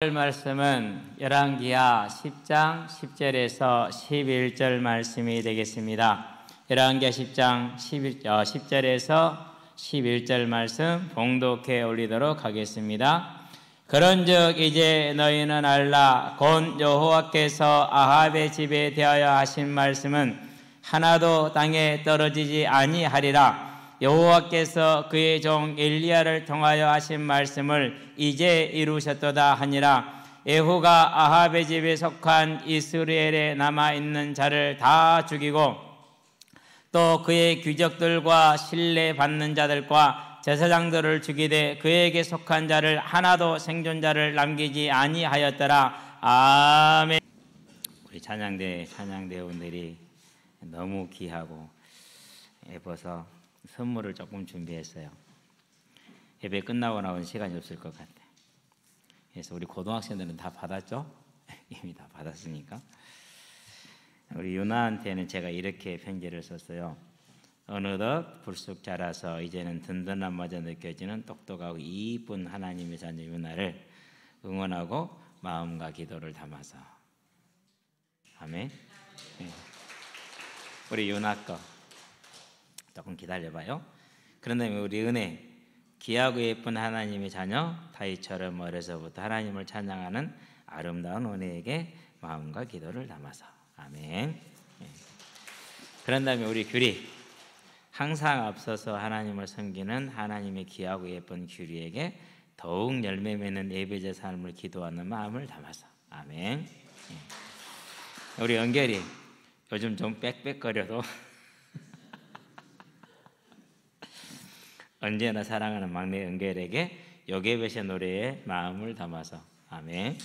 말씀은 열왕기하 10장 10절에서 11절 말씀이 되겠습니다. 열왕기하 10장 10절에서 11절 말씀 봉독해 올리도록 하겠습니다. 그런즉 이제 너희는 알라. 곧 여호와께서 아합의 집에 대하여 하신 말씀은 하나도 땅에 떨어지지 아니하리라. 여호와께서 그의 종 엘리야를 통하여 하신 말씀을 이제 이루셨도다 하니라. 예후가 아합의 집에 속한 이스라엘에 남아있는 자를 다 죽이고 또 그의 귀족들과 신뢰받는 자들과 제사장들을 죽이되 그에게 속한 자를 하나도 생존자를 남기지 아니하였더라. 아멘. 우리 찬양대원들이 너무 귀하고 예뻐서 선물을 조금 준비했어요. 예배 끝나고 나온 시간이 없을 것 같아. 그래서 우리 고등학생들은 다 받았죠? 이미 다 받았으니까. 우리 유나한테는 제가 이렇게 편지를 썼어요. 어느덧 불쑥 자라서 이제는 든든함마저 느껴지는 똑똑하고 이쁜 하나님의 자녀 유나를 응원하고 마음과 기도를 담아서. 아멘. 네. 우리 유나 거 조금 기다려봐요. 그런 다음에 우리 은혜, 귀하고 예쁜 하나님의 자녀 다윗처럼 어려서부터 하나님을 찬양하는 아름다운 은혜에게 마음과 기도를 담아서. 아멘. 그런 다음에 우리 규리, 항상 앞서서 하나님을 섬기는 하나님의 귀하고 예쁜 규리에게 더욱 열매 맺는 예배자 삶을 기도하는 마음을 담아서. 아멘. 우리 연결이 요즘 좀 빽빽거려도 언제나 사랑하는 막내 은결에게 요괴배시 노래의 마음을 담아서. 아멘.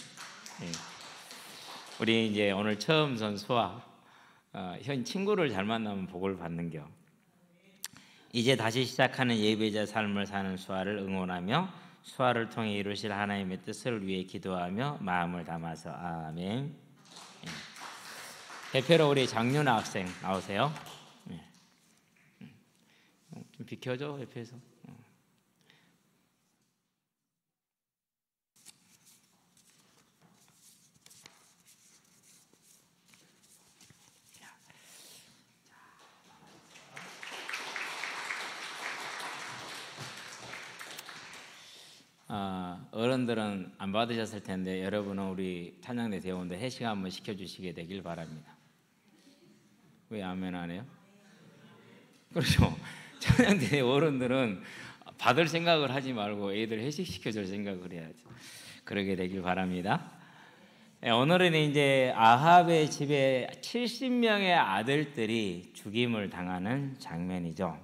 우리 이제 오늘 처음 선 수아 현 친구를 잘 만나면 복을 받는겨. 이제 다시 시작하는 예배자 삶을 사는 수아를 응원하며 수아를 통해 이루실 하나님의 뜻을 위해 기도하며 마음을 담아서. 아멘. 대표로 우리 장윤아 학생 나오세요. 좀 비켜줘 옆에서. 어른들은 안 받으셨을 텐데 여러분은 우리 찬양대 대원들 회식 한번 시켜주시게 되길 바랍니다. 왜 아멘 안 해요? 그렇죠. 찬양대 어른들은 받을 생각을 하지 말고 애들 회식시켜줄 생각을 해야죠. 그러게 되길 바랍니다. 오늘은 이제 아합의 집에 70명의 아들들이 죽임을 당하는 장면이죠.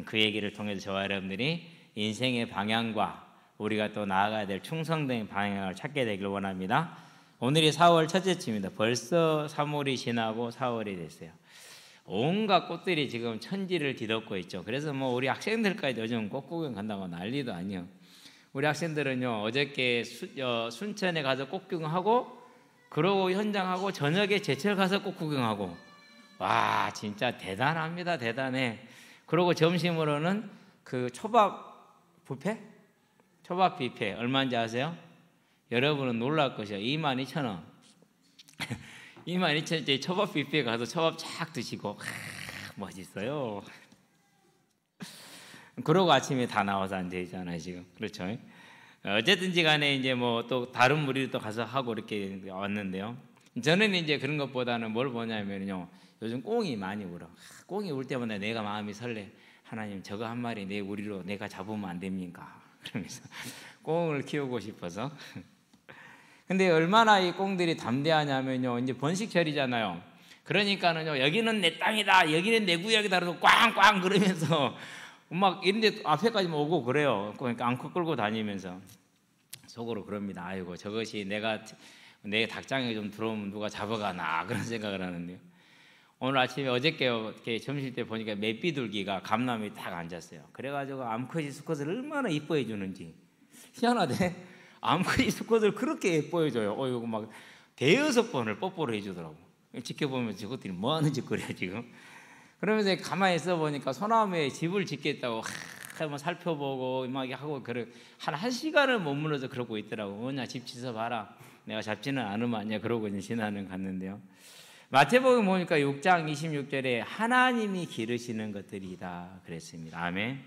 그 얘기를 통해서 저와 여러분들이 인생의 방향과 우리가 또 나아가야 될 충성된 방향을 찾게 되길 원합니다. 오늘이 4월 첫째 주입니다. 벌써 3월이 지나고 4월이 됐어요. 온갖 꽃들이 지금 천지를 뒤덮고 있죠. 그래서 뭐 우리 학생들까지 요즘 꽃 구경 간다고 난리도 아니에요. 우리 학생들은요 어저께 순천에 가서 꽃 구경하고 그러고 현장하고 저녁에 제철 가서 꽃 구경하고. 와 진짜 대단합니다. 대단해. 그러고 점심으로는 그 초밥 뷔페? 초밥 뷔페 얼마인지 아세요? 여러분은 놀랄 것이요. 22,000원. 22,000원짜리 초밥 뷔페에 가서 초밥 쫙 드시고 멋있어요. 그러고 아침에 다 나와서 앉아있잖아요 지금. 그렇죠? 어쨌든지 간에 이제 뭐 또 다른 무리를 또 가서 하고 이렇게 왔는데요. 저는 이제 그런 것보다는 뭘 보냐면요, 요즘 꽁이 많이 울어. 꽁이 울 때마다 내가 마음이 설레. 하나님 저거 한 마리 내 우리로 내가 잡으면 안 됩니까? 그러면서 꽁을 키우고 싶어서. 근데 얼마나 이 꽁들이 담대하냐면요, 이제 번식철이잖아요. 그러니까는요, 여기는 내 땅이다, 여기는 내 구역이다, 그래서 꽝꽝 그러면서 막 이런데 앞에까지 오고 그래요. 그러니까 앙코 끌고 다니면서 속으로 그럽니다. 아이고 저것이 내 닭장에 좀 들어오면 누가 잡아가나 그런 생각을 하는데요. 오늘 아침에 어저께 점심 때 보니까 맷비둘기가 감나무에 딱 앉았어요. 그래가지고 암컷이 수컷을 얼마나 이뻐해 주는지. 희한하대. 암컷이 수컷을 그렇게 예뻐해 줘요. 이거 막 대여섯 번을 뽀뽀를 해주더라고. 지켜보면서 저것들이 뭐 하는 짓 그래요 지금. 그러면서 가만히 있어 보니까 소나무에 집을 짓겠다고 뭐 살펴보고 막 하고 그래 한 시간을 머물러서 그러고 있더라고. 뭐냐 집 지서 봐라. 내가 잡지는 않으면 아니야. 그러고 이제 신하는 갔는데요. 마태복음 보니까 6장 26절에 하나님이 기르시는 것들이다 그랬습니다. 아멘.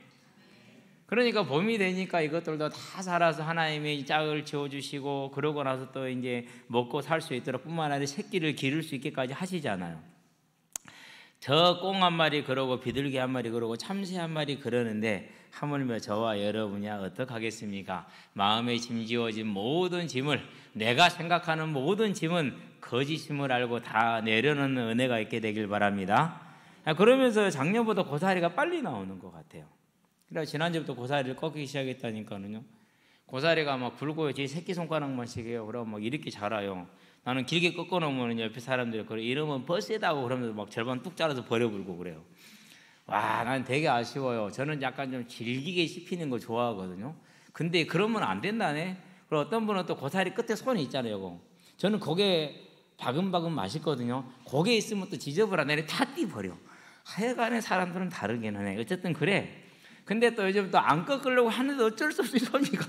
그러니까 봄이 되니까 이것들도 다 자라서 하나님이 짝을 지어주시고 그러고 나서 또 이제 먹고 살 수 있도록 뿐만 아니라 새끼를 기를 수 있게까지 하시잖아요. 저 꽁 한 마리 그러고 비둘기 한 마리 그러고 참새 한 마리 그러는데 하물며 저와 여러분이야 어떡하겠습니까? 마음에 짐지어진 모든 짐을 내가 생각하는 모든 짐은 거짓임을 알고 다 내려놓는 은혜가 있게 되길 바랍니다. 그러면서 작년보다 고사리가 빨리 나오는 것 같아요. 그래서 지난주부터 고사리를 꺾기 시작했다니까는요. 고사리가 막 굵고요. 제 새끼손가락만씩 해요. 그러면 막 이렇게 자라요. 나는 길게 꺾어 놓으면 옆에 사람들이 그래 이러면 버세다고 그러면서 막 절반 뚝 잘라서 버려버리고 그래요. 와, 난 되게 아쉬워요. 저는 약간 좀 질기게 씹히는 거 좋아하거든요. 근데 그러면 안 된다네. 그리고 어떤 분은 또 고사리 끝에 손이 있잖아요. 이거. 저는 고개 바금바금 맛있거든요. 고개 있으면 또 지저분하 내내 다 띠버려. 하여간에 사람들은 다르긴 하네. 어쨌든 그래. 근데 또 요즘 또 안 꺾으려고 하는데 어쩔 수 없이 손이 가.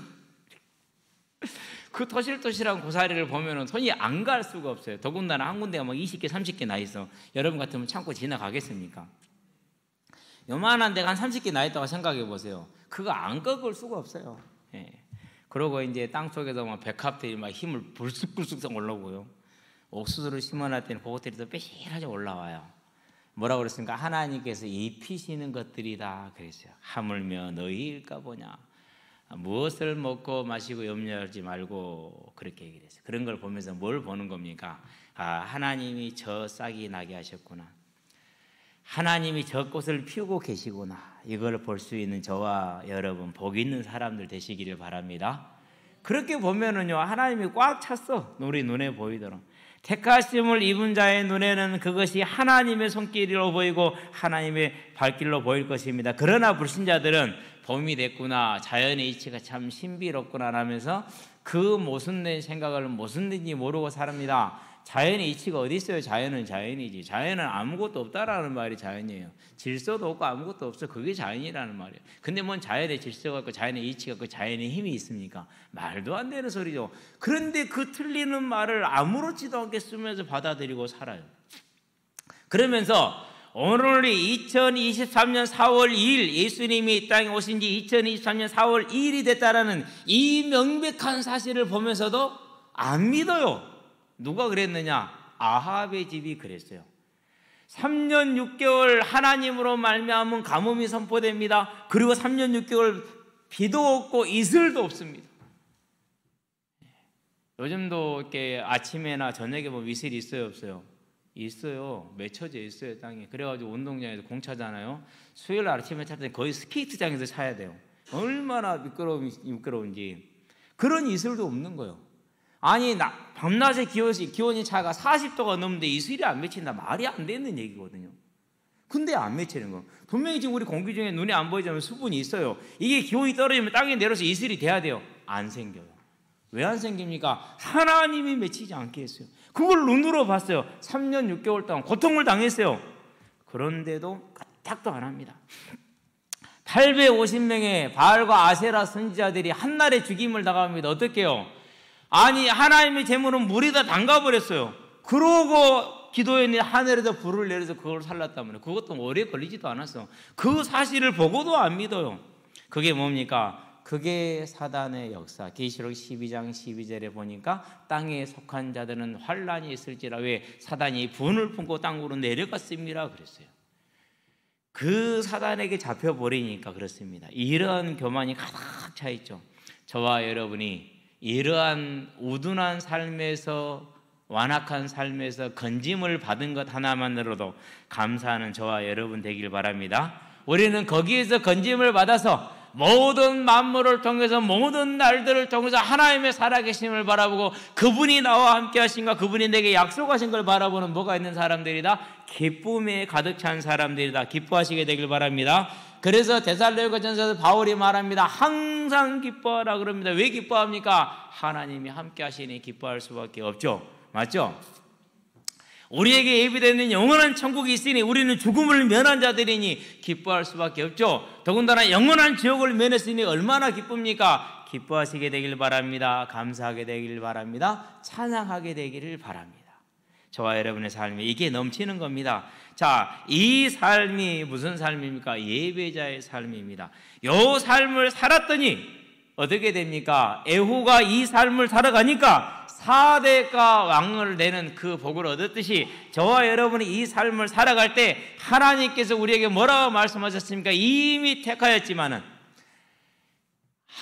그 토실토실한 고사리를 보면은 손이 안 갈 수가 없어요. 더군다나 한 군데가 막 20개, 30개 나 있어. 여러분 같으면 참고 지나가겠습니까? 요만한 데가 한 30개 나 있다고 생각해 보세요. 그거 안 꺾을 수가 없어요. 예. 그러고 이제 땅 속에서 막 백합들이 막 힘을 불쑥불쑥 올라오고요. 옥수수를 심어놨을 때는 그것들이 더 빼실하게 올라와요. 뭐라고 그랬습니까? 하나님께서 입히시는 것들이다 그랬어요. 하물며 너희일까 보냐. 무엇을 먹고 마시고 염려하지 말고 그렇게 얘기했어요. 그런 걸 보면서 뭘 보는 겁니까? 아, 하나님이 저 싹이 나게 하셨구나. 하나님이 저 꽃을 피우고 계시구나. 이걸 볼 수 있는 저와 여러분 복 있는 사람들 되시기를 바랍니다. 그렇게 보면은요 하나님이 꽉 찼어. 우리 눈에 보이도록. 택하심을 입은 자의 눈에는 그것이 하나님의 손길로 보이고 하나님의 발길로 보일 것입니다. 그러나 불신자들은 봄이 됐구나, 자연의 이치가 참 신비롭구나 하면서 그 모순된 생각을 무슨인지 모르고 삽니다. 자연의 이치가 어디 있어요? 자연은 자연이지. 자연은 아무것도 없다라는 말이 자연이에요. 질서도 없고 아무것도 없어. 그게 자연이라는 말이에요. 근데 뭔 자연의 질서가 있고 자연의 이치가 있고 자연의 힘이 있습니까? 말도 안 되는 소리죠. 그런데 그 틀리는 말을 아무렇지도 않게 쓰면서 받아들이고 살아요. 그러면서 오늘이 2023년 4월 2일 예수님이 이 땅에 오신 지 2023년 4월 2일이 됐다라는 이 명백한 사실을 보면서도 안 믿어요. 누가 그랬느냐? 아합의 집이 그랬어요. 3년 6개월 하나님으로 말미암은 가뭄이 선포됩니다. 그리고 3년 6개월 비도 없고 이슬도 없습니다. 요즘도 이렇게 아침에나 저녁에 뭐 이슬이 있어요, 없어요? 있어요. 맺혀져 있어요, 땅에. 그래가지고 운동장에서 공 차잖아요. 수요일 아침에 찰 때 거의 스케이트장에서 차야 돼요. 얼마나 미끄러운지. 그런 이슬도 없는 거예요. 아니 밤낮에 기온이 차가 40도가 넘는데 이슬이 안 맺힌다. 말이 안 되는 얘기거든요. 근데 안 맺히는 거. 분명히 지금 우리 공기 중에 눈에 안 보이지만 수분이 있어요. 이게 기온이 떨어지면 땅에 내려서 이슬이 돼야 돼요. 안 생겨요. 왜 안 생깁니까? 하나님이 맺히지 않게 했어요. 그걸 눈으로 봤어요. 3년 6개월 동안 고통을 당했어요. 그런데도 까딱도 안 합니다. 850명의 바알과 아세라 선지자들이 한날에 죽임을 당합니다. 어떻게 해요? 아니 하나님의 재물은 물이 다 담가버렸어요. 그러고 기도했는데 하늘에서 불을 내려서 그걸 살랐다면 그것도 오래 걸리지도 않았어. 그 사실을 보고도 안 믿어요. 그게 뭡니까? 그게 사단의 역사. 계시록 12장 12절에 보니까 땅에 속한 자들은 환란이 있을지라. 왜? 사단이 분을 품고 땅으로 내려갔습니다 그랬어요. 그 사단에게 잡혀버리니까 그렇습니다. 이러한 교만이 가득 차 있죠. 저와 여러분이 이러한 우둔한 삶에서 완악한 삶에서 건짐을 받은 것 하나만으로도 감사하는 저와 여러분 되길 바랍니다. 우리는 거기에서 건짐을 받아서 모든 만물을 통해서 모든 날들을 통해서 하나님의 살아계심을 바라보고 그분이 나와 함께 하신가 그분이 내게 약속하신 걸 바라보는 뭐가 있는 사람들이다? 기쁨에 가득 찬 사람들이다. 기뻐하시게 되길 바랍니다. 그래서 데살로니가전서에서 바울이 말합니다. 항상 기뻐하라 그럽니다. 왜 기뻐합니까? 하나님이 함께 하시니 기뻐할 수밖에 없죠. 맞죠? 우리에게 예비되는 영원한 천국이 있으니 우리는 죽음을 면한 자들이니 기뻐할 수밖에 없죠. 더군다나 영원한 지옥을 면했으니 얼마나 기쁩니까? 기뻐하시게 되길 바랍니다. 감사하게 되길 바랍니다. 찬양하게 되기를 바랍니다. 저와 여러분의 삶에 이게 넘치는 겁니다. 자, 이 삶이 무슨 삶입니까? 예배자의 삶입니다. 이 삶을 살았더니 어떻게 됩니까? 에후가 이 삶을 살아가니까 4대가 왕을 내는 그 복을 얻었듯이 저와 여러분이 이 삶을 살아갈 때 하나님께서 우리에게 뭐라고 말씀하셨습니까? 이미 택하였지만은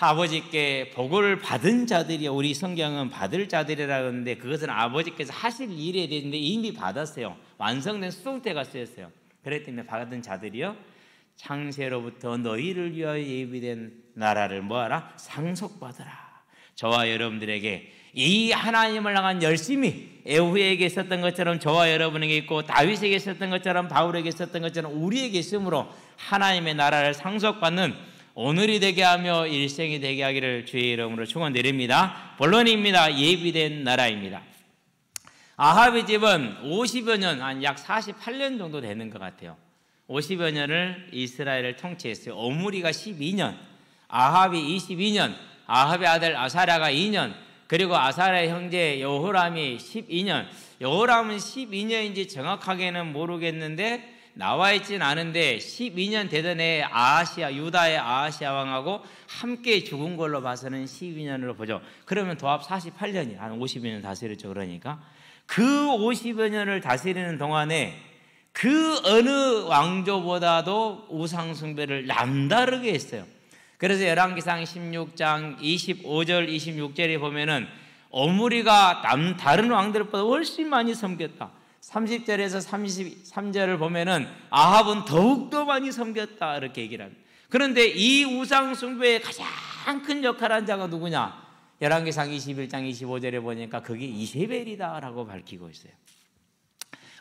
아버지께 복을 받은 자들이, 우리 성경은 받을 자들이라고 하는데 그것은 아버지께서 하실 일에 대해서 이미 받았어요. 완성된 수동태가 쓰였어요. 그렇기 때문에 받은 자들이요, 창세로부터 너희를 위하여 예비된 나라를 뭐하라? 상속받으라. 저와 여러분들에게 이 하나님을 향한 열심이 에후에게 있었던 것처럼 저와 여러분에게 있고, 다윗에게 있었던 것처럼 바울에게 있었던 것처럼 우리에게 있으므로 하나님의 나라를 상속받는 오늘이 되게 하며 일생이 되게 하기를 주의 이름으로 축원드립니다. 본론입니다. 예비된 나라입니다. 아합의 집은 50여 년, 한 약 48년 정도 되는 것 같아요. 50여 년을 이스라엘을 통치했어요. 오므리가 12년, 아합이 22년, 아합의 아들 아사랴가 2년, 그리고 아사랴의 형제 여호람이 12년. 여호람은 12년인지 정확하게는 모르겠는데 나와 있진 않은데 12년 되던 해에 아하시아, 유다의 아하시아 왕하고 함께 죽은 걸로 봐서는 12년으로 보죠. 그러면 도합 48년이 한 50여 년 다스렸죠. 그러니까 그 50여 년을 다스리는 동안에 그 어느 왕조보다도 우상 숭배를 남다르게 했어요. 그래서 열왕기상 16장 25절 26절에 보면은 오므리가 다른 왕들보다 훨씬 많이 섬겼다. 30절에서 33절을 보면은 아합은 더욱더 많이 섬겼다 이렇게 얘기를 합니다. 그런데 이 우상 숭배의 가장 큰 역할을 한 자가 누구냐? 열왕기상 21장 25절에 보니까 그게 이세벨이다라고 밝히고 있어요.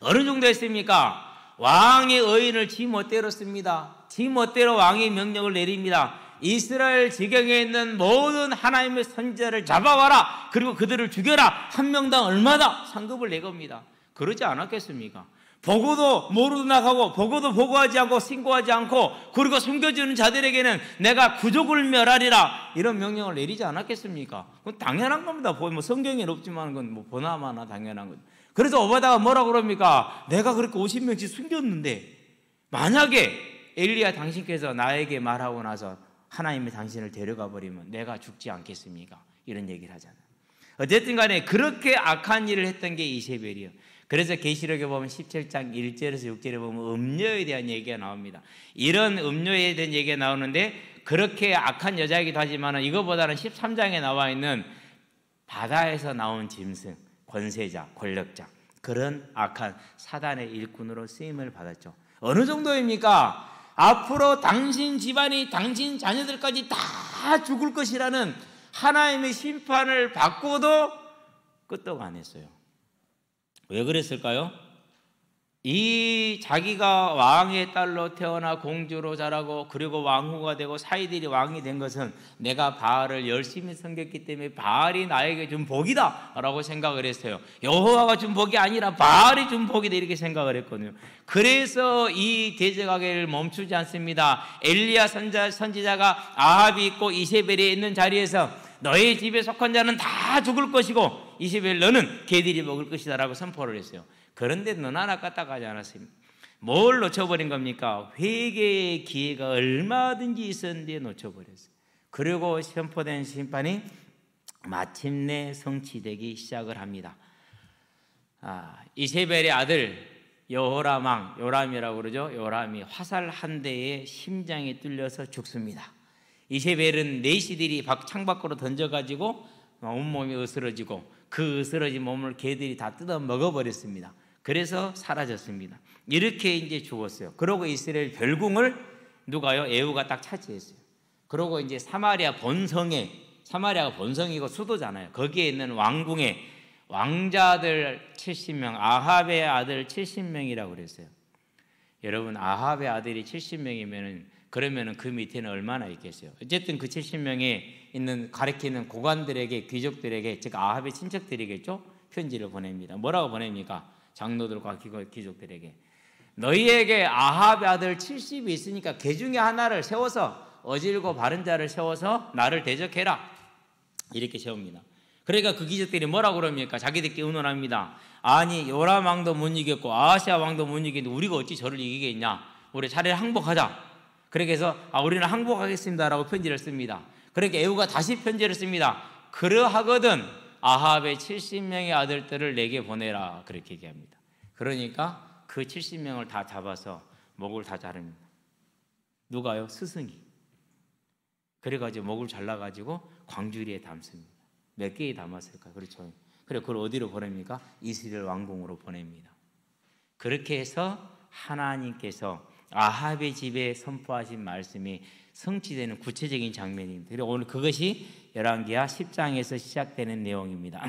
어느 정도 했습니까? 왕의 의인을 지 멋대로 씁니다. 지 멋대로 왕의 명령을 내립니다. 이스라엘 지경에 있는 모든 하나님의 선지자를 잡아와라. 그리고 그들을 죽여라. 한 명당 얼마다 상급을 내겁니다. 그러지 않았겠습니까? 보고도 모르고 나가고 보고도 보고하지 않고 신고하지 않고 그리고 숨겨주는 자들에게는 내가 구족을 멸하리라 이런 명령을 내리지 않았겠습니까? 그건 당연한 겁니다. 뭐 성경에는 없지만 그건 뭐 보나마나 당연한 거죠. 그래서 오바다가 뭐라고 그럽니까? 내가 그렇게 50명씩 숨겼는데 만약에 엘리야 당신께서 나에게 말하고 나서 하나님이 당신을 데려가 버리면 내가 죽지 않겠습니까? 이런 얘기를 하잖아요. 어쨌든 간에 그렇게 악한 일을 했던 게 이세벨이에요. 그래서 계시록에 보면 17장 1절에서 6절에 보면 음녀에 대한 얘기가 나옵니다. 이런 음녀에 대한 얘기가 나오는데 그렇게 악한 여자이기도 하지만 이거보다는 13장에 나와 있는 바다에서 나온 짐승, 권세자, 권력자, 그런 악한 사단의 일꾼으로 쓰임을 받았죠. 어느 정도입니까? 앞으로 당신 집안이 당신 자녀들까지 다 죽을 것이라는 하나님의 심판을 받고도 끄떡 안 했어요. 왜 그랬을까요? 이 자기가 왕의 딸로 태어나 공주로 자라고 그리고 왕후가 되고 사이들이 왕이 된 것은 내가 바알을 열심히 섬겼기 때문에 바알이 나에게 준 복이다 라고 생각을 했어요. 여호와가 준 복이 아니라 바알이 준 복이다 이렇게 생각을 했거든요. 그래서 이 대적하기를 멈추지 않습니다. 엘리야 선지자가 아합이 있고 이세벨이 있는 자리에서 너희 집에 속한 자는 다 죽을 것이고 이세벨 너는 개들이 먹을 것이다 라고 선포를 했어요. 그런데 너는 하나 까딱하지 않았습니다. 뭘 놓쳐버린 겁니까? 회개의 기회가 얼마든지 있었는데 놓쳐버렸어요. 그리고 선포된 심판이 마침내 성취되기 시작을 합니다. 이세벨의 아들 여호람 왕, 요람이라고 그러죠. 요람이 화살 한 대에 심장이 뚫려서 죽습니다. 이세벨은 내시들이 창밖으로 던져가지고 온몸이 으스러지고 그 으스러진 몸을 개들이 다 뜯어 먹어버렸습니다. 그래서 사라졌습니다. 이렇게 이제 죽었어요. 그러고 이스라엘 별궁을 누가요? 에후가 딱 차지했어요. 그러고 이제 사마리아가 본성이고 수도잖아요. 거기에 있는 왕궁에 왕자들 70명, 아합의 아들 70명이라고 그랬어요. 여러분, 아합의 아들이 70명이면은 그러면은 그 밑에는 얼마나 있겠어요? 어쨌든 그 70명에 있는 가리키는 고관들에게, 귀족들에게, 즉 아합의 친척들이겠죠? 편지를 보냅니다. 뭐라고 보냅니까? 장로들과 귀족들에게 너희에게 아합의 아들 70이 있으니까 그 중에 하나를 세워서 어질고 바른 자를 세워서 나를 대적해라. 이렇게 세웁니다. 그러니까 그 귀족들이 뭐라고 그럽니까? 자기들끼리 의논합니다. 아니 요람 왕도 못 이겼고 아하시아 왕도 못 이겼는데 우리가 어찌 저를 이기겠냐? 우리 차라리 항복하자. 그렇게 해서 우리는 항복하겠습니다라고 편지를 씁니다. 그러니까 에후가 다시 편지를 씁니다. 그러하거든 아합의 70명의 아들들을 내게 보내라. 그렇게 얘기합니다. 그러니까 그 70명을 다 잡아서 목을 다 자릅니다. 누가요? 스승이. 그래가지고 목을 잘라가지고 광주리에 담습니다. 몇 개에 담았을까? 그렇죠. 그래 그걸 어디로 보냅니까? 이스라엘 왕궁으로 보냅니다. 그렇게 해서 하나님께서 아합의 집에 선포하신 말씀이 성취되는 구체적인 장면입니다. 그리고 오늘 그것이 열왕기하 10장에서 시작되는 내용입니다.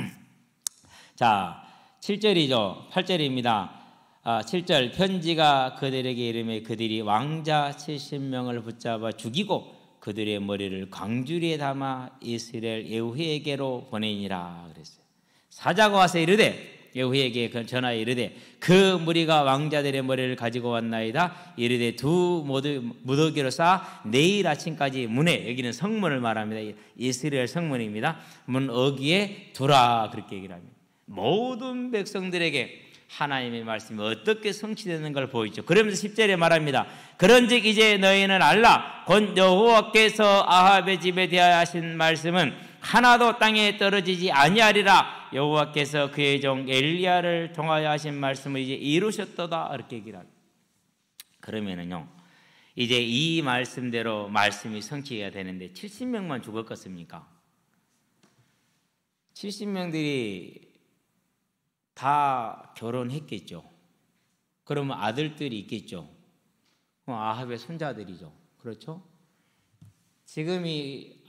자, 7절이죠. 8절입니다. 7절 편지가 그들에게 이르매 그들이 왕자 70명을 붙잡아 죽이고 그들의 머리를 광주리에 담아 이스라엘 예후에게로 보내니라 그랬어요. 사자가 와서 이르되 예후에게 전하여 이르되 그 무리가 왕자들의 머리를 가지고 왔나이다. 이르되 두 무더기로 쌓아 내일 아침까지 문에, 여기는 성문을 말합니다. 이스라엘 성문입니다. 문 어귀에 두라 그렇게 얘기를 합니다. 모든 백성들에게 하나님의 말씀이 어떻게 성취되는 걸 보이죠. 그러면서 10절에 말합니다. 그런즉 이제 너희는 알라 곧 여호와께서 아합의 집에 대하여 하신 말씀은 하나도 땅에 떨어지지 아니하리라. 여호와께서 그의 종 엘리야를 통하여 하신 말씀을 이제 이루셨도다. 이렇게 얘기를 합니다. 그러면은요, 이제 이 말씀대로 말씀이 성취해야 되는데 70명만 죽었겠습니까? 70명들이 다 결혼했겠죠. 그러면 아들들이 있겠죠. 아합의 손자들이죠. 그렇죠? 지금 이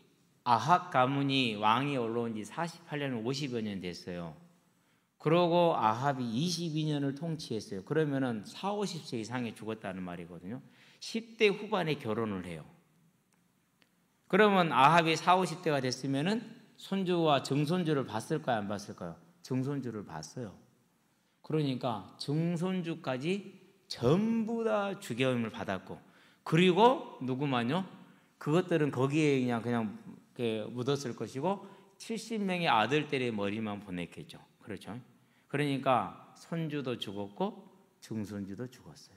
아합 가문이 왕이 올라온 지 48년 50여 년 됐어요. 그러고 아합이 22년을 통치했어요. 그러면은 4, 50세 이상에 죽었다는 말이거든요. 10대 후반에 결혼을 해요. 그러면 아합이 4, 50대가 됐으면은 손주와 증손주를 봤을까요? 안 봤을까요? 증손주를 봤어요. 그러니까 증손주까지 전부 다 죽임을 받았고, 그리고 누구만요? 그것들은 거기에 그냥 묻었을 것이고 70명의 아들들의 머리만 보냈겠죠. 그렇죠? 그러니까 손주도 죽었고 증손주도 죽었어요.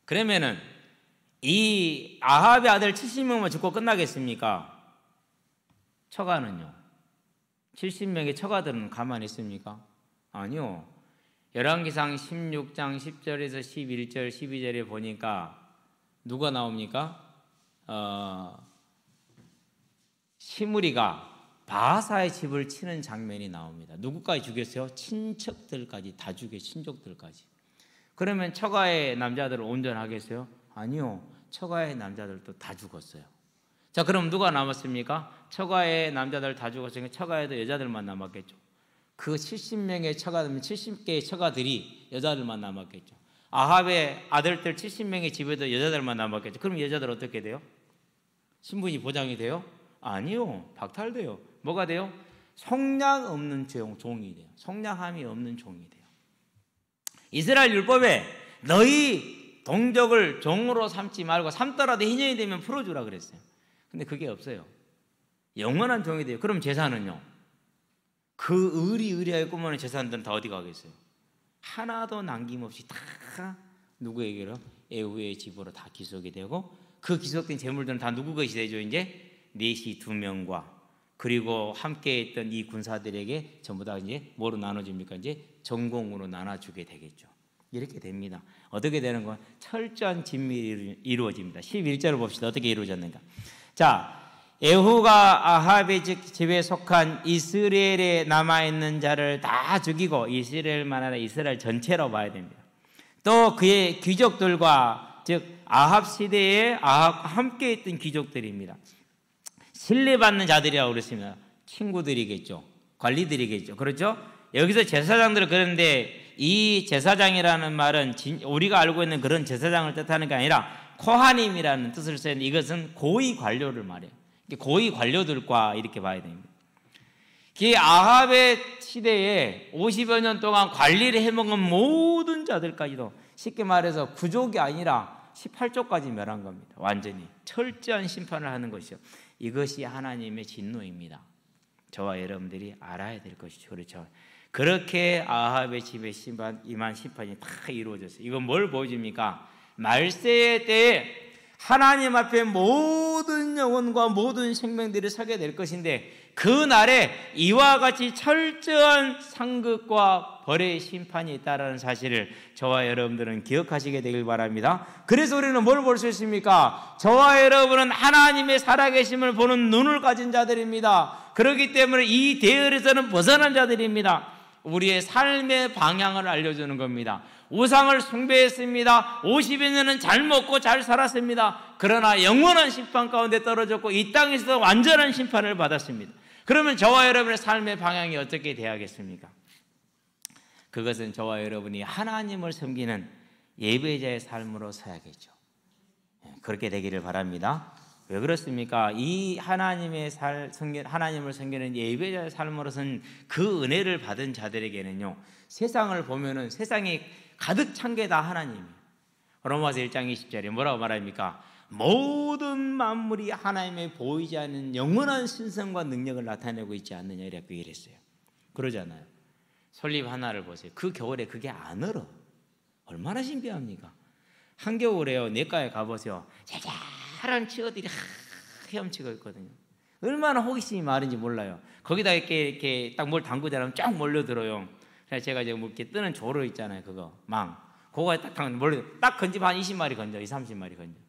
그러면은 이 아합의 아들 70명만 죽고 끝나겠습니까? 처가는요? 70명의 처가들은 가만히 있습니까? 아니요. 열왕기상 16장 10절에서 11절 12절에 보니까 누가 나옵니까? 시므리가 바하사의 집을 치는 장면이 나옵니다. 누구까지 죽였어요? 친척들까지 다 죽여, 친족들까지. 그러면 처가의 남자들을 온전하겠어요? 아니요. 처가의 남자들도 다 죽었어요. 자, 그럼 누가 남았습니까? 처가의 남자들 다 죽었으니까 처가에도 여자들만 남았겠죠. 그 70명의 처가들은 70개의 처가들이 여자들만 남았겠죠. 아합의 아들들 70명의 집에도 여자들만 남았겠죠. 그럼 여자들 어떻게 돼요? 신분이 보장이 돼요? 아니요. 박탈돼요. 뭐가 돼요? 속량 없는 종이 돼요. 속량함이 없는 종이 돼요. 이스라엘 율법에 너희 동족을 종으로 삼지 말고 삼더라도 희년이 되면 풀어주라 그랬어요. 근데 그게 없어요. 영원한 종이 돼요. 그럼 재산은요? 그 의리하게 꾸며낸 재산들은 다 어디 가겠어요? 하나도 남김없이 다 누구에게로? 에후의 집으로 다 기속이 되고, 그 기속된 재물들은 다 누구 것이 되죠? 이제 넷이 2명과 그리고 함께 했던 이 군사들에게 전부 다 이제 뭐로 나눠줍니까? 이제 전공으로 나눠주게 되겠죠. 이렇게 됩니다. 어떻게 되는 건 철저한 진밀이 이루어집니다. 11절을 봅시다. 어떻게 이루어졌는가? 자, 에후가 아합의 집에 속한 이스라엘에 남아있는 자를 다 죽이고, 이스라엘만 아니라 이스라엘 전체로 봐야 됩니다. 또 그의 귀족들과, 즉 아합 시대에 아합과 함께 있던 귀족들입니다. 신뢰받는 자들이라고 그랬습니다. 친구들이겠죠. 관리들이겠죠. 그렇죠? 여기서 제사장들은 그런데 이 제사장이라는 말은 우리가 알고 있는 그런 제사장을 뜻하는 게 아니라 코하님이라는 뜻을 쓰는데, 이것은 고위 관료를 말해요. 고위 관료들과 이렇게 봐야 됩니다. 그 아합의 시대에 50여 년 동안 관리를 해먹은 모든 자들까지도 쉽게 말해서 9족이 아니라 18족까지 멸한 겁니다. 완전히 철저한 심판을 하는 것이죠. 이것이 하나님의 진노입니다. 저와 여러분들이 알아야 될 것이죠. 그렇죠? 그렇게 아합의 집에 임한 심판이 다 이루어졌어요. 이건 뭘 보여줍니까? 말세의 때에 하나님 앞에 모든 영혼과 모든 생명들이 서게 될 것인데, 그 날에 이와 같이 철저한 상급과 벌의 심판이 있다는 사실을 저와 여러분들은 기억하시게 되길 바랍니다. 그래서 우리는 뭘 볼 수 있습니까? 저와 여러분은 하나님의 살아계심을 보는 눈을 가진 자들입니다. 그렇기 때문에 이 대열에서는 벗어난 자들입니다. 우리의 삶의 방향을 알려주는 겁니다. 우상을 숭배했습니다. 50여 년은 잘 먹고 잘 살았습니다. 그러나 영원한 심판 가운데 떨어졌고 이 땅에서 완전한 심판을 받았습니다. 그러면 저와 여러분의 삶의 방향이 어떻게 돼야겠습니까? 그것은 저와 여러분이 하나님을 섬기는 예배자의 삶으로 서야겠죠. 그렇게 되기를 바랍니다. 왜 그렇습니까? 이 하나님을 섬기는 예배자의 삶으로서는 그 은혜를 받은 자들에게는요, 세상을 보면은 세상이 가득 찬 게 다 하나님이에요. 로마서 1장 20절에 뭐라고 말합니까? 모든 만물이 하나님의 보이지 않는 영원한 신성과 능력을 나타내고 있지 않느냐 이렇게 얘기했어요. 그러잖아요. 솔잎 하나를 보세요. 그 겨울에 그게 안 얼어. 얼마나 신기합니까? 한겨울에요, 내과에 가보세요. 자잘한 치어들이 헤엄치고 있거든요. 얼마나 호기심이 많은지 몰라요. 거기다 이렇게 딱 뭘 담그자면 쫙 몰려들어요. 그래서 제가 이제 뭐 이렇게 뜨는 조로 있잖아요. 그거 망. 그거에 딱 건지면 한 20마리 건져, 30마리 건져.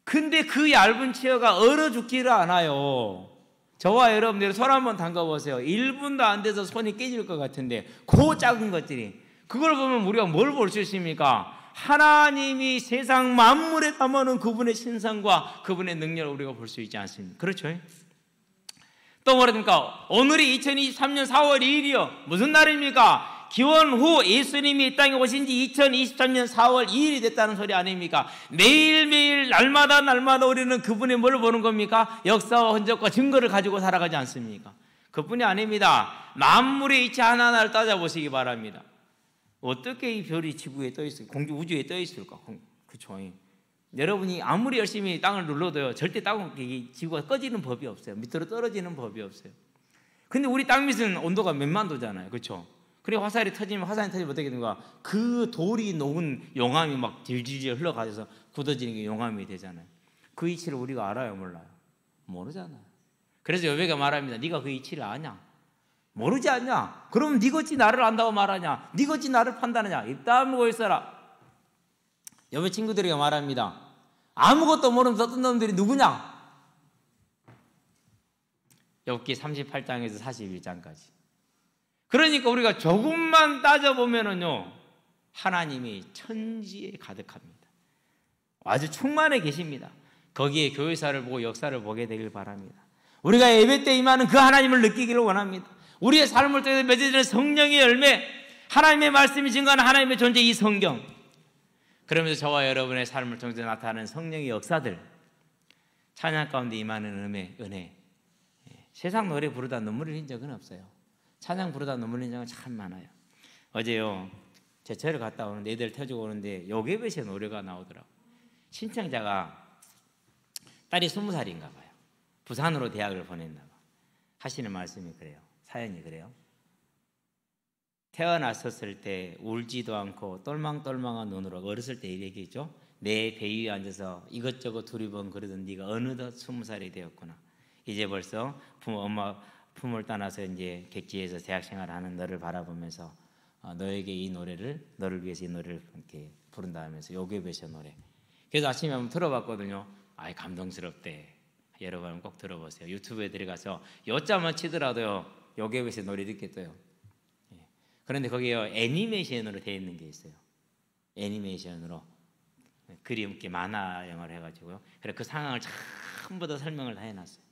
근데 그 얇은 치어가 얼어 죽지를 않아요. 저와 여러분들 손 한번 담가보세요. 1분도 안 돼서 손이 깨질 것 같은데 그 작은 것들이, 그걸 보면 우리가 뭘 볼 수 있습니까? 하나님이 세상 만물에 담아놓은 그분의 신성과 그분의 능력을 우리가 볼 수 있지 않습니까? 그렇죠? 또 뭐랍니까? 오늘이 2023년 4월 2일이요. 무슨 날입니까? 기원 후 예수님이 이 땅에 오신 지 2023년 4월 2일이 됐다는 소리 아닙니까? 매일매일 날마다 우리는 그분의 뭘 보는 겁니까? 역사와 흔적과 증거를 가지고 살아가지 않습니까? 그뿐이 아닙니다. 만물의 이치 하나하나를 따져보시기 바랍니다. 어떻게 이 별이 지구에 떠 있을까? 공주 우주에 떠 있을까? 그렇죠. 여러분이 아무리 열심히 땅을 눌러도요, 절대 지구가 꺼지는 법이 없어요. 밑으로 떨어지는 법이 없어요. 근데 우리 땅 밑은 온도가 몇만 도잖아요. 그렇죠? 그래 화산이 터지면 어떻게 되는가? 그 돌이 녹은 용암이 막 질질질 흘러가서 굳어지는 게 용암이 되잖아요. 그 이치를 우리가 알아요, 몰라요? 모르잖아요. 그래서 여배가 말합니다. 네가 그 이치를 아냐? 모르지 않냐? 그러면 네것이 나를 안다고 말하냐? 네것이 나를 판단하냐? 입 다물고 있어라. 여배 친구들에게 말합니다. 아무것도 모르면서 어떤 놈들이 누구냐? 욥기 38장에서 41장까지. 그러니까 우리가 조금만 따져보면은요, 하나님이 천지에 가득합니다. 아주 충만해 계십니다. 거기에 교회사를 보고 역사를 보게 되길 바랍니다. 우리가 예배 때 임하는 그 하나님을 느끼기를 원합니다. 우리의 삶을 통해서 맺어지는 성령의 열매, 하나님의 말씀이 증거하는 하나님의 존재, 이 성경. 그러면서 저와 여러분의 삶을 통해서 나타나는 성령의 역사들, 찬양 가운데 임하는 은혜. 세상 노래 부르다 눈물을 흘린 적은 없어요. 찬양 부르다 눈물 흘린 적은 참 많아요. 어제요, 제 절을 갔다 오는데 애들 태워주고 오는데 요괴벳의 노래가 나오더라고요. 신청자가 딸이 20살인가 봐요. 부산으로 대학을 보냈나 봐. 하시는 말씀이 그래요. 사연이 그래요. 태어났었을 때 울지도 않고 똘망똘망한 눈으로, 어렸을 때 얘기했죠. 내 배 위에 앉아서 이것저것 두리번 그러던 네가 어느덧 20살이 되었구나. 이제 벌써 엄마 품을 떠나서 이제 객지에서 대학생활을 하는 너를 바라보면서 너에게 이 노래를, 너를 위해서 이 노래를 이렇게 부른다 하면서 요괴벳의 노래. 그래서 아침에 한번 들어봤거든요. 아이, 감동스럽대. 여러분 꼭 들어보세요. 유튜브에 들어가서 요자만 치더라도요, 요괴벳의 노래 듣게 떠요. 그런데 거기에 애니메이션으로 되어 있는 게 있어요. 애니메이션으로 그림 이렇게 만화영화를 해가지고요. 그래서 그 상황을 전부 다 설명을 다 해놨어요.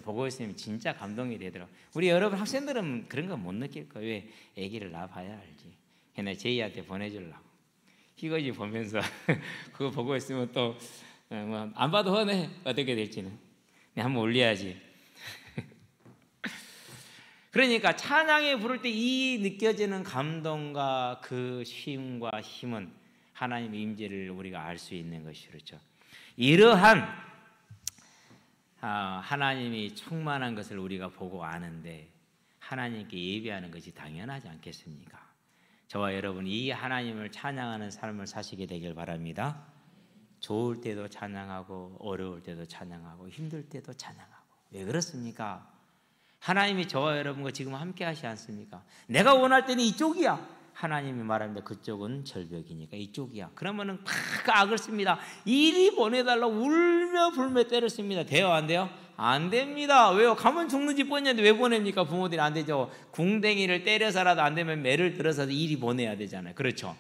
보고 있으면 진짜 감동이 되더라고요. 우리 여러분 학생들은 그런 거 못 느낄 거예요. 왜? 애기를 낳아봐야 알지. 그냥 제이한테 보내주려고. 희거지 보면서 그거 보고 있으면 또 안 봐도 훤해. 어떻게 될지는. 한번 올려야지. 그러니까 찬양에 부를 때 이 느껴지는 감동과 그 쉼과 힘은 하나님의 임재를 우리가 알 수 있는 것이 그렇죠. 이러한 하나님이 충만한 것을 우리가 보고 아는데 하나님께 예배하는 것이 당연하지 않겠습니까? 저와 여러분 이 하나님을 찬양하는 삶을 사시게 되길 바랍니다. 좋을 때도 찬양하고 어려울 때도 찬양하고 힘들 때도 찬양하고. 왜 그렇습니까? 하나님이 저와 여러분과 지금 함께 하시지 않습니까? 내가 원할 때는 이쪽이야. 하나님이 말합니다. 그쪽은 절벽이니까 이쪽이야. 그러면은 막 악을 씁니다. 이리 보내달라고 울며 불며 때를 씁니다. 돼요? 안 돼요? 안 됩니다. 왜요? 가면 죽는지 뻔했는데 왜 보냅니까? 부모들이 안 되죠. 궁뎅이를 때려서라도 안 되면 매를 들어서 이리 보내야 되잖아요. 그렇죠?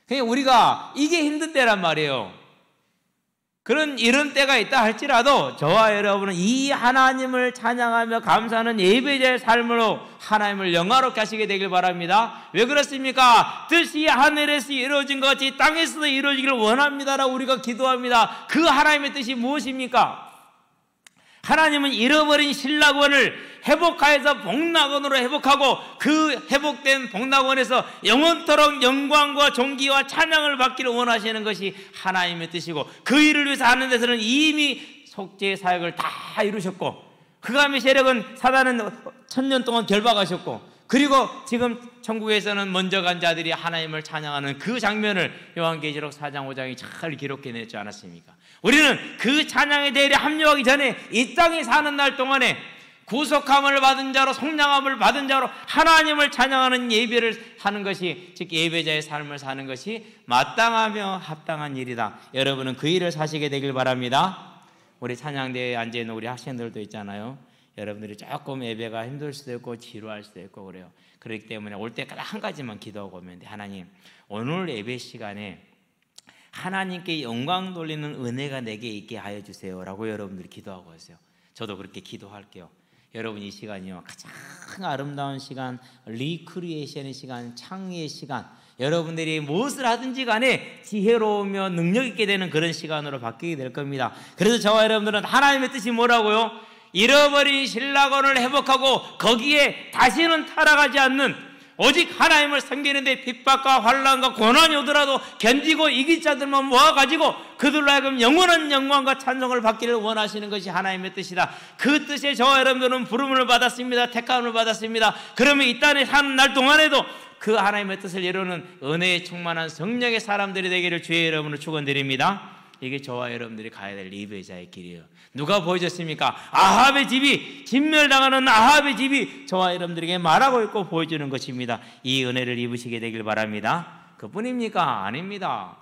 그러니까 우리가 이게 힘든 때란 말이에요. 이런 때가 있다 할지라도 저와 여러분은 이 하나님을 찬양하며 감사하는 예배자의 삶으로 하나님을 영화롭게 하시게 되길 바랍니다. 왜 그렇습니까? 뜻이 하늘에서 이루어진 것 같이 땅에서도 이루어지기를 원합니다라고 우리가 기도합니다. 그 하나님의 뜻이 무엇입니까? 하나님은 잃어버린 신락원을 회복하여서 복락원으로 회복하고 그 회복된 복락원에서 영원토록 영광과 존귀와 찬양을 받기를 원하시는 것이 하나님의 뜻이고 그 일을 위해서 하는 데서는 이미 속죄의 사역을 다 이루셨고 흑암의 세력은 사단은 1000년 동안 결박하셨고 그리고 지금 천국에서는 먼저 간 자들이 하나님을 찬양하는 그 장면을 요한계시록 4장 5장이 잘 기록해냈지 않았습니까? 우리는 그 찬양의 대회에 합류하기 전에 이 땅에 사는 날 동안에 구속함을 받은 자로 성량함을 받은 자로 하나님을 찬양하는 예배를 하는 것이 즉 예배자의 삶을 사는 것이 마땅하며 합당한 일이다. 여러분은 그 일을 사시게 되길 바랍니다. 우리 찬양대회에 앉아있는 우리 학생들도 있잖아요. 여러분들이 조금 예배가 힘들 수도 있고 지루할 수도 있고 그래요. 그렇기 때문에 올 때까지 한 가지만 기도하고 오면 돼. 하나님 오늘 예배 시간에 하나님께 영광 돌리는 은혜가 내게 있게 하여 주세요 라고 여러분들이 기도하고 있어요. 저도 그렇게 기도할게요. 여러분 이 시간이요 가장 아름다운 시간, 리크리에이션의 시간, 창의의 시간, 여러분들이 무엇을 하든지 간에 지혜로우며 능력 있게 되는 그런 시간으로 바뀌게 될 겁니다. 그래서 저와 여러분들은 하나님의 뜻이 뭐라고요? 잃어버린 신락원을 회복하고 거기에 다시는 타락하지 않는 오직 하나님을 섬기는데 핍박과 환난과 고난이 오더라도 견디고 이길 자들만 모아가지고 그들로 하여금 영원한 영광과 찬송을 받기를 원하시는 것이 하나님의 뜻이다. 그 뜻에 저와 여러분들은 부름을 받았습니다. 택함을 받았습니다. 그러면 이 땅에 사는 날 동안에도 그 하나님의 뜻을 이루는 은혜에 충만한 성령의 사람들이 되기를 주의 이름으로 축원드립니다. 이게 저와 여러분들이 가야 될 예배자의 길이에요. 누가 보여줬습니까? 아합의 집이, 진멸당하는 아합의 집이 저와 여러분들에게 말하고 있고 보여주는 것입니다. 이 은혜를 입으시게 되길 바랍니다. 그뿐입니까? 아닙니다.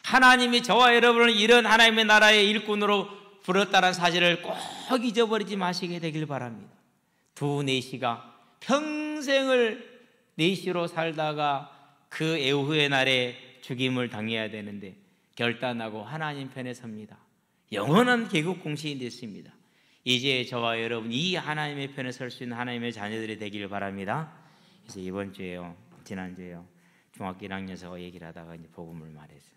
하나님이 저와 여러분을 이런 하나님의 나라의 일꾼으로 부렸다는 사실을 꼭 잊어버리지 마시게 되길 바랍니다. 두 내시가 평생을 내시로 살다가 그 애후의 날에 죽임을 당해야 되는데 결단하고 하나님 편에 섭니다. 영원한 개국 공신이 됐습니다. 이제 저와 여러분 이 하나님의 편에 설 수 있는 하나님의 자녀들이 되기를 바랍니다. 그래서 이번 주에요, 지난주에요, 중학교 1학년서가 얘기를 하다가 이제 복음을 말했어요.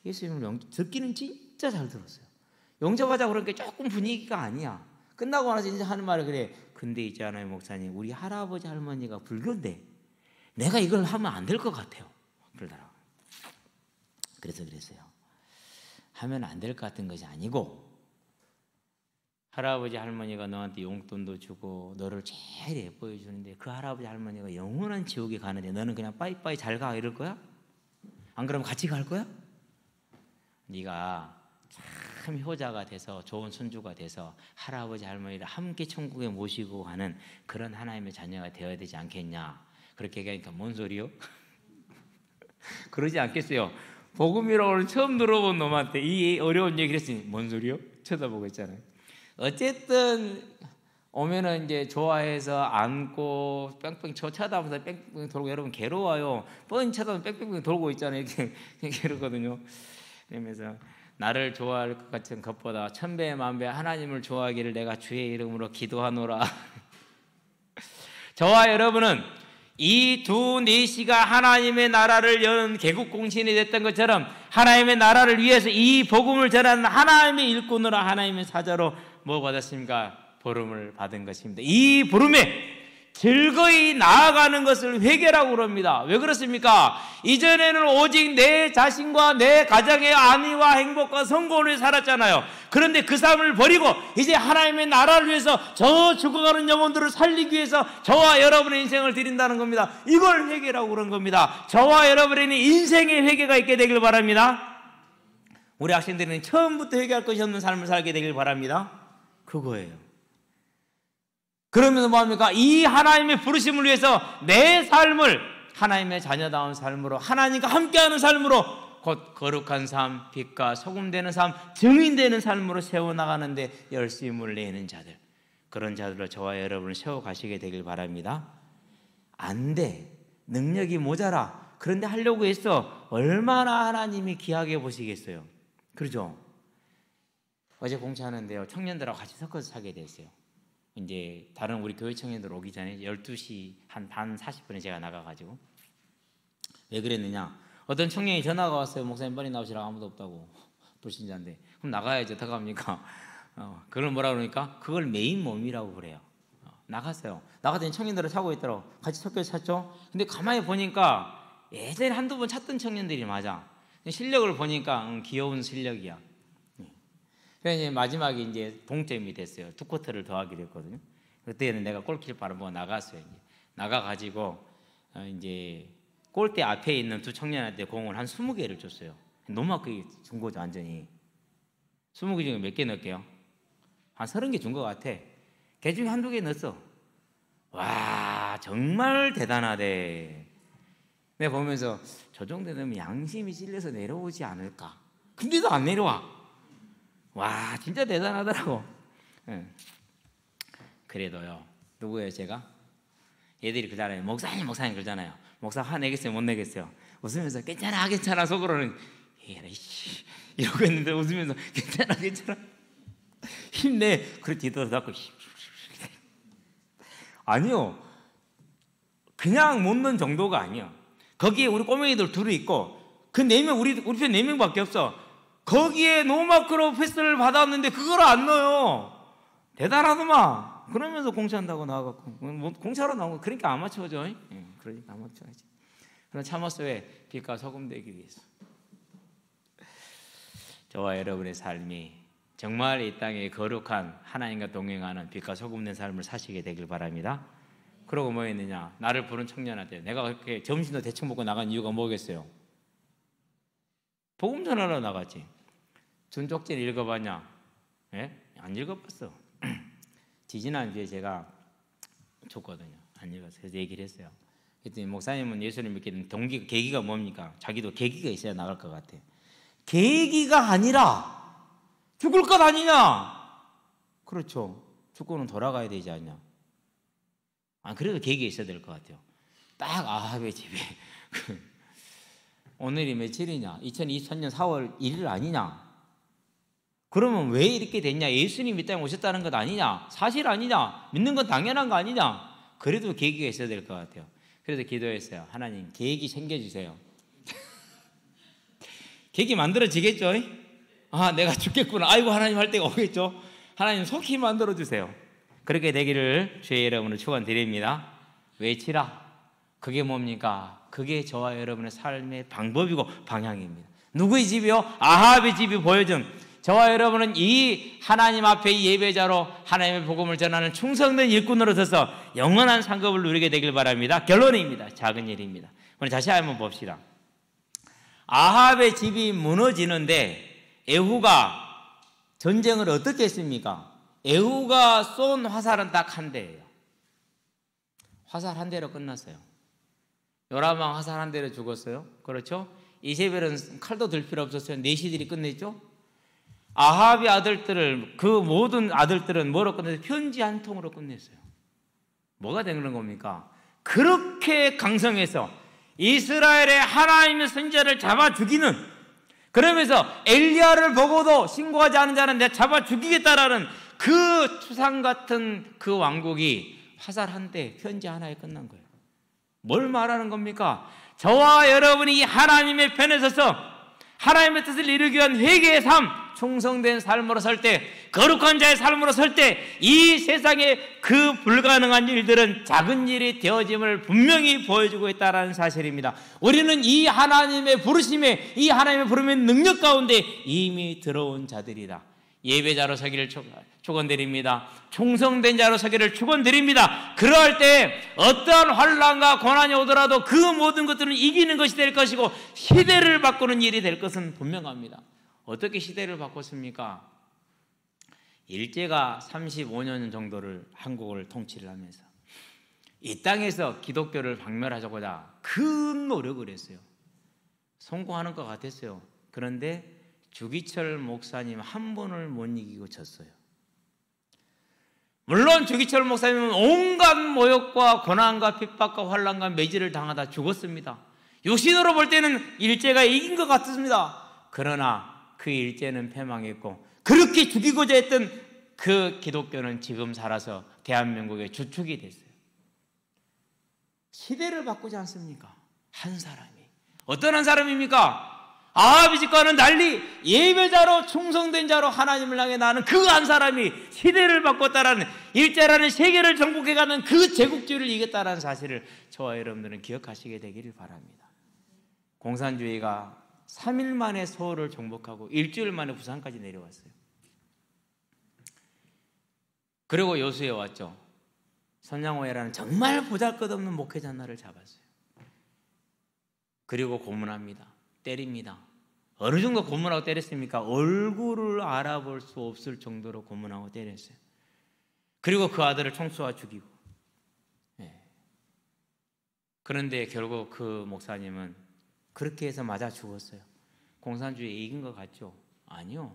예수님을 듣기는 진짜 잘 들었어요. 영접하자 그러니까 조금 분위기가 아니야. 끝나고 나서 이제 하는 말이 그래. 근데 있잖아요, 목사님, 우리 할아버지 할머니가 불교인데 내가 이걸 하면 안 될 것 같아요. 그러더라고요. 그래서 그랬어요. 하면 안 될 것 같은 것이 아니고 할아버지 할머니가 너한테 용돈도 주고 너를 제일 예뻐해 주는데 그 할아버지 할머니가 영원한 지옥에 가는데 너는 그냥 빠이빠이 잘 가 이럴 거야? 안 그러면 같이 갈 거야? 네가 참 효자가 돼서 좋은 손주가 돼서 할아버지 할머니를 함께 천국에 모시고 가는 그런 하나님의 자녀가 되어야 되지 않겠냐. 그렇게 얘기하니까 뭔 소리요? 그러지 않겠어요. 복음이라고 처음 들어본 놈한테 이 어려운 얘기를 했으니 뭔 소리요? 쳐다보고 있잖아요. 어쨌든 오면은 이제 좋아해서 안고 뺑뺑 쳐다보면서 뺑뺑 돌고 여러분 괴로워요. 뻔히 쳐다보면 뺑뺑 돌고 있잖아요. 이렇게 그러거든요. 그러면서 나를 좋아할 것 같은 것보다 천배 만배 하나님을 좋아하기를 내가 주의 이름으로 기도하노라. 저와 여러분은 이 두 내시가 하나님의 나라를 여는 개국 공신이 됐던 것처럼 하나님의 나라를 위해서 이 복음을 전하는 하나님의 일꾼으로 하나님의 사자로 뭐 받았습니까? 부름을 받은 것입니다. 이 부름에 즐거이 나아가는 것을 회개라고 그럽니다. 왜 그렇습니까? 이전에는 오직 내 자신과 내 가정의 안위와 행복과 성공을 위해 살았잖아요. 그런데 그 삶을 버리고 이제 하나님의 나라를 위해서 저 죽어가는 영혼들을 살리기 위해서 저와 여러분의 인생을 드린다는 겁니다. 이걸 회개라고 그런 겁니다. 저와 여러분의 인생의 회개가 있게 되길 바랍니다. 우리 학생들은 처음부터 회개할 것이 없는 삶을 살게 되길 바랍니다. 그거예요. 그러면서 뭐합니까? 이 하나님의 부르심을 위해서 내 삶을 하나님의 자녀다운 삶으로, 하나님과 함께하는 삶으로, 곧 거룩한 삶, 빛과 소금 되는 삶, 증인되는 삶으로 세워나가는데 열심을 내는 자들, 그런 자들로 저와 여러분을 세워가시게 되길 바랍니다. 안 돼, 능력이 모자라, 그런데 하려고 했어. 얼마나 하나님이 귀하게 보시겠어요. 그렇죠? 어제 공차하는데요, 청년들하고 같이 섞어서 사게 됐어요. 이제 다른 우리 교회 청년들 오기 전에 12시 한 반 40분에 제가 나가가지고, 왜 그랬느냐, 어떤 청년이 전화가 왔어요. 목사님 빨리 나오시라고. 아무도 없다고. 불신자인데. 그럼 나가야지. 어떡합니까? 그걸 뭐라 그러니까? 그걸 메인 몸이라고 그래요. 나갔어요. 나갔더니 청년들을 차고 있더라고. 같이 섞여서 찼죠. 근데 가만히 보니까 예전에 한두 번 찾던 청년들이 맞아. 실력을 보니까 귀여운 실력이야. 그래서 이제 마지막에 이제 동점이 됐어요. 2쿼터를 더하기로 했거든요. 그때는 내가 골키퍼를 보고 나갔어요. 이제. 나가가지고 이제 골대 앞에 있는 두 청년한테 공을 한 20개를 줬어요. 너무 아프게 준 거죠, 완전히. 20개 중에 몇 개 넣을게요? 한 30개 준 것 같아. 걔 중에 한두 개 넣었어. 와, 정말 대단하대. 내가 보면서 저 정도 되면 양심이 찔려서 내려오지 않을까. 근데도 안 내려와. 와, 진짜 대단하더라고. 그래도요, 누구예요, 제가? 얘들이 그러잖아요. 목사님 그러잖아요. 목사 화내겠어요, 못 내겠어요? 웃으면서 괜찮아 속으로는 에이씨 이러고 있는데 웃으면서 괜찮아 힘내. 그래 뒤도 닫고 아니요, 그냥 못 넣는 정도가 아니야. 거기에 우리 꼬맹이들 둘이 있고 그 4명, 우리 편 4명밖에 없어. 거기에 노마크로 패스를 받았는데 그걸 안 넣어요. 대단하더만. 그러면서 공차한다고 나와갖고 뭐 공차로 나온 거. 그러니까 아마추어죠. 그러니까 아마추어지. 그럼 참았어요. 빛과 소금 되기 위해서. 저와 여러분의 삶이 정말 이 땅에 거룩한 하나님과 동행하는 빛과 소금 된 삶을 사시게 되길 바랍니다. 그러고 뭐 했느냐, 나를 부른 청년한테 내가 그렇게 점심도 대충 먹고 나간 이유가 뭐겠어요? 복음 전하러 나갔지. 준쪽지를 읽어봤냐? 예? 안 읽어봤어. 지지난주에 제가 줬거든요. 안 읽었어요. 그래서 얘기를 했어요. 그랬더니 목사님은 예수님 믿게 된 계기가 뭡니까? 자기도 계기가 있어야 나갈 것 같아. 계기가 아니라 죽을 것 아니냐? 그렇죠. 죽고는 돌아가야 되지 않냐? 그래도 계기가 있어야 될 것 같아요. 딱 아합의 집에 오늘이 며칠이냐? 2023년 4월 1일 아니냐? 그러면 왜 이렇게 됐냐? 예수님이 이 땅에 오셨다는 것 아니냐? 사실 아니냐? 믿는 건 당연한 거 아니냐? 그래도 계기가 있어야 될 것 같아요. 그래서 기도했어요. 하나님, 계기 챙겨주세요. 계기 만들어지겠죠? 내가 죽겠구나. 아이고, 하나님 할 때가 오겠죠? 하나님 속히 만들어주세요. 그렇게 되기를 주의 이름으로 축원드립니다. 외치라. 그게 뭡니까? 그게 저와 여러분의 삶의 방법이고 방향입니다. 누구의 집이요? 아합의 집이 보여준, 저와 여러분은 이 하나님 앞에 이 예배자로 하나님의 복음을 전하는 충성된 일꾼으로 서서 영원한 상급을 누리게 되길 바랍니다. 결론입니다. 작은 일입니다. 오늘 다시 한번 봅시다. 아합의 집이 무너지는데 에후가 전쟁을 어떻게 했습니까? 에후가 쏜 화살은 딱 한 대예요. 화살 한 대로 끝났어요. 요라방 화살 한 대로 죽었어요. 그렇죠? 이세벨은 칼도 들 필요 없었어요. 내시들이 끝냈죠. 아합의 아들들을, 그 모든 아들들은 뭐로 끝냈어요? 편지 한 통으로 끝냈어요. 뭐가 되는 겁니까? 그렇게 강성해서 이스라엘의 하나님의 선지자를 잡아 죽이는, 그러면서 엘리야를 보고도 신고하지 않은 자는 내가 잡아 죽이겠다라는 그 추상 같은 그 왕국이 화살 한 대, 편지 하나에 끝난 거예요. 뭘 말하는 겁니까? 저와 여러분이 하나님의 편에 서서 하나님의 뜻을 이루기 위한 회개의 삶, 충성된 삶으로 설 때 거룩한 자의 삶으로 설 때 이 세상에 그 불가능한 일들은 작은 일이 되어짐을 분명히 보여주고 있다는 사실입니다. 우리는 이 하나님의 부르심에, 이 하나님의 부르심의 능력 가운데 이미 들어온 자들이다. 예배자로 서기를 축원드립니다. 충성된 자로 서기를 축원드립니다. 그럴 때 어떠한 환난과 고난이 오더라도 그 모든 것들은 이기는 것이 될 것이고 시대를 바꾸는 일이 될 것은 분명합니다. 어떻게 시대를 바꿨습니까? 일제가 35년 정도를 한국을 통치를 하면서 이 땅에서 기독교를 박멸하자고자 큰 노력을 했어요. 성공하는 것 같았어요. 그런데 주기철 목사님 한 분을 못 이기고 졌어요. 물론 주기철 목사님은 온갖 모욕과 고난과 핍박과 환난과 매질을 당하다 죽었습니다. 육신으로 볼 때는 일제가 이긴 것 같습니다. 그러나 그 일제는 패망했고 그렇게 죽이고자 했던 그 기독교는 지금 살아서 대한민국의 주축이 됐어요. 시대를 바꾸지 않습니까? 한 사람이. 어떤 한 사람입니까? 아합의 집과는 달리 예배자로 충성된 자로 하나님을 향해 나는 그 한 사람이 시대를 바꿨다라는, 일제라는 세계를 정복해가는 그 제국주의를 이겼다라는 사실을 저와 여러분들은 기억하시게 되기를 바랍니다. 공산주의가 3일 만에 서울을 정복하고 일주일 만에 부산까지 내려왔어요. 그리고 여수에 왔죠. 선양호회라는 정말 보잘것없는 목회자 하나를 잡았어요. 그리고 고문합니다. 때립니다. 어느 정도 고문하고 때렸습니까? 얼굴을 알아볼 수 없을 정도로 고문하고 때렸어요. 그리고 그 아들을 총 쏘아 죽이고. 그런데 결국 그 목사님은 그렇게 해서 맞아 죽었어요. 공산주의에 이긴 것 같죠? 아니요.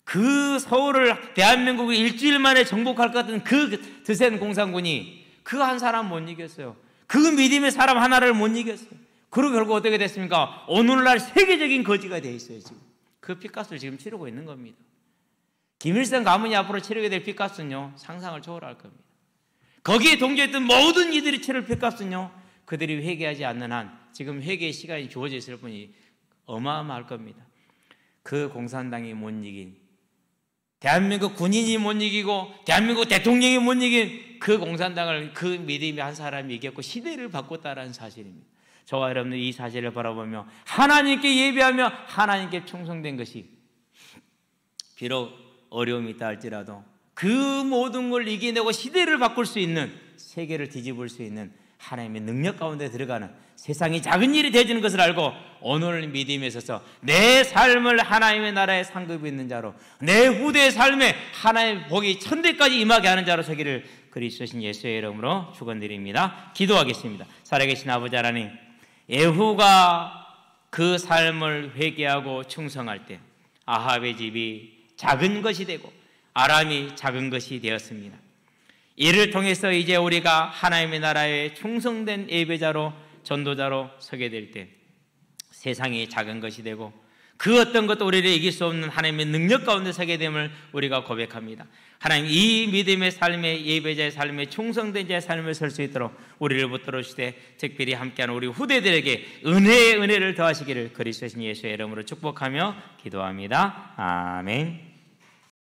그 서울을 대한민국이 일주일 만에 정복할 것 같은 그 드센 공산군이 그 한 사람 못 이겼어요. 그 믿음의 사람 하나를 못 이겼어요. 그리고 결국 어떻게 됐습니까? 오늘날 세계적인 거지가 되어 있어요. 지금 그 핏값을 지금 치르고 있는 겁니다. 김일성 가문이 앞으로 치르게 될 핏값은요, 상상을 초월할 겁니다. 거기에 동조했던 모든 이들이 치를 핏값은요, 그들이 회개하지 않는 한 지금 회개의 시간이 주어져 있을 뿐이 어마어마할 겁니다. 그 공산당이 못 이긴, 대한민국 군인이 못 이기고 대한민국 대통령이 못 이긴 그 공산당을 그 믿음의 한 사람이 이겼고 시대를 바꿨다라는 사실입니다. 저와 여러분들 이 사실을 바라보며 하나님께 예배하며 하나님께 충성된 것이 비록 어려움이 있다 할지라도 그 모든 걸 이겨내고 시대를 바꿀 수 있는, 세계를 뒤집을 수 있는 하나님의 능력 가운데 들어가는, 세상이 작은 일이 되어지는 것을 알고 오늘 믿음에 있어서 내 삶을 하나님의 나라에 상급이 있는 자로, 내 후대의 삶에 하나님의 복이 천대까지 임하게 하는 자로 서기를 그리스도신 예수의 이름으로 축원드립니다. 기도하겠습니다. 살아계신 아버지 하나님, 예후가 그 삶을 회개하고 충성할 때 아합의 집이 작은 것이 되고 아람이 작은 것이 되었습니다. 이를 통해서 이제 우리가 하나님의 나라에 충성된 예배자로, 전도자로 서게 될 때 세상이 작은 것이 되고 그 어떤 것도 우리를 이길 수 없는 하나님의 능력 가운데 서게 됨을 우리가 고백합니다. 하나님, 이 믿음의 삶의, 예배자의 삶에 충성된 자의 삶을 설 수 있도록 우리를 붙들어 주시되 특별히 함께하는 우리 후대들에게 은혜의 은혜를 더하시기를 그리스도신 예수의 이름으로 축복하며 기도합니다. 아멘.